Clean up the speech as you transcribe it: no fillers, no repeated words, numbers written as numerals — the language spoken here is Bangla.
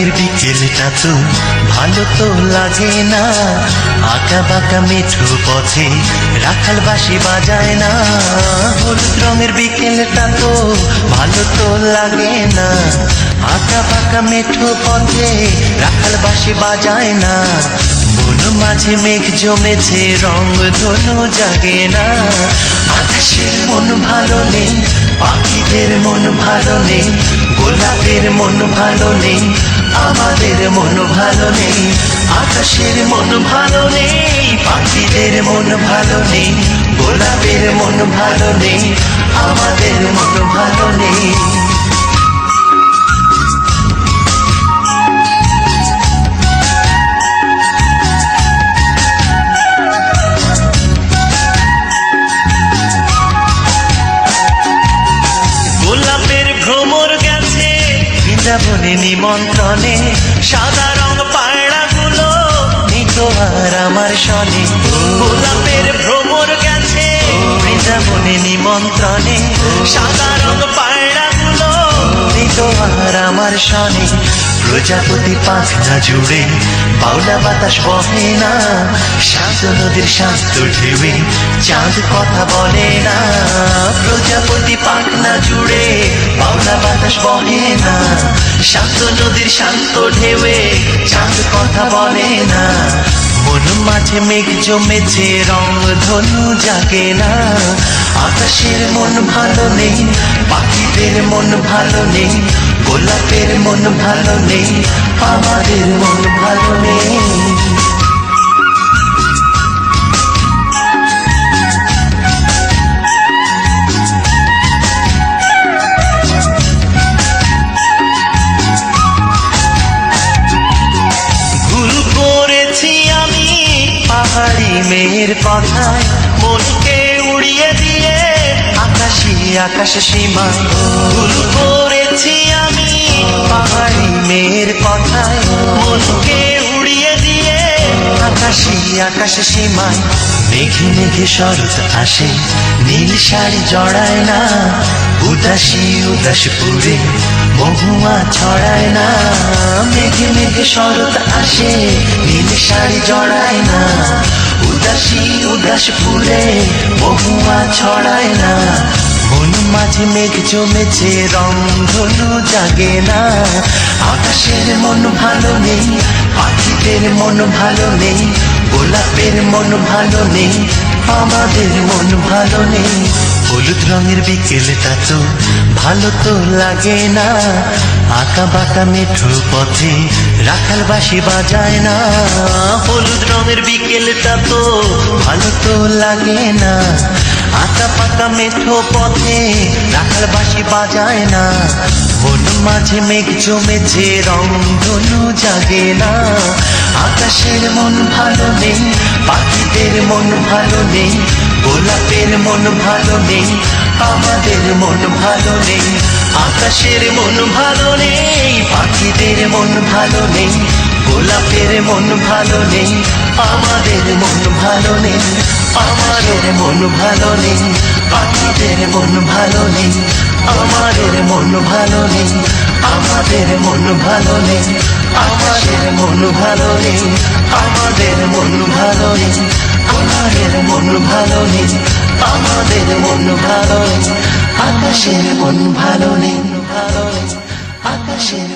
রঙের বিকেলটা তো ভালো তো লাগে না, আঁকা বাঁকা মেঠো পথে রাখাল বাঁশি বাজায় না। হলুদ রঙের বিকেলটা তো ভালো তো লাগে না, আঁকা বাঁকা মেঠো পথে রাখাল বাঁশি বাজায় না। মন মাঝে মেঘ জমেছে, রং ধনু জাগে না। আকাশের মন ভালো নেই, পাখিদের মন ভালো নেই, গোলাপের মন ভালো নেই, আমাদের মন ভালো নেই। আকাশের মন ভালো নেই, পাখিদের মন ভালো নেই, গোলাপের মন ভালো নেই, আমাদের মন ভালো নেই। গোলাপের ভ্রমর গেছে বৃন্দাবনে নিমন্ত্রণে, সাদা রং পায়রাগুলো নিত আর আমার সনে। গোলাপের ভ্রমর গেছে বৃন্দাবনে নিমন্ত্রণে, সাদা রং পায়রাগুলো নিত আর আমার সনে। প্রজাপতি পাখনা জুড়ে বাউলা বাতাস বহে না, শান্ত নদীর শান্ত ঢেউয়ে চাঁদ কথা বলে না। প্রজাপতি পাখনা জুড়ে বাউলা বাতাস বহে না, শান্ত নদীর শান্ত ঢেউয়ে চাঁদ কথা বলে না। মন মাঝে মেঘ জমেছে, রং ধনু জাগে না। আকাশের মন ভালো নেই, পাখিদের মন ভালো নেই, গোলাপের মন ভালো নেই, আমাদের মন ভালো নেই। ভুল করেছি আমি পাহাড়ি মেয়ের কথায়, মনকে উড়িয়ে দিয়ে আকাশী আকাশ সীমা। ভুল করেছি আমি পাহাড়ি মেয়ের কথায়, মনকে উড়িয়ে দিয়ে আকাশী আকাশ সীমায়। মেঘে মেঘে শরৎ আসে, নীল শাড়ি জড়ায় না, উদাসী উদাসপুরে মহুয়া ছড়ায় না। মেঘে মেঘে শরৎ আসে, নীল শাড়ি জড়ায় না, উদাসী উদাসপুরে মহুয়া ছড়ায় না। মন মাঝে মেঘ জমেছে, রং ধনু জাগে না। আকাশের মন ভালো নেই, পাখিদের মন ভালো নেই, গোলাপের মন ভালো নেই, আমাদের মন ভালো নেই। হলুদ রঙের বিকেলটা তো ভালো তো লাগে না, আঁকা বাঁকা মেঠো পথে রাখাল বাঁশি বাজায় না। হলুদ রঙের বিকেলটা তো ভালো তো লাগে না, আঁকা পাকা মেঠো পথে রাখাল বাঁশি বাজায় না। মন মাঝে মেঘ জমেছে, রং ধনু জাগে না। আকাশের মন ভালো নেই, পাখিদের মন ভালো নেই, গোলাপের মন ভালো নেই, আমাদের মন ভালো নেই। আকাশের মন ভালো নেই, পাখিদের মন ভালো নেই, গোলাপের মন ভালো নেই, আমাদের মন ভালো নেই। আমাদের মন ভালো নেই, পাখিদের মন ভালো নেই, আমাদের মন ভালো নেই, আমাদের মন ভালো নেই। আমাদের মন ভালো নেই, আমাদের মন ভালো নেই, আমাদের মন ভালো নেই, আমাদের মন ভালো নেই। আকাশের মন ভালো নেই, ভালো নেই, আকাশের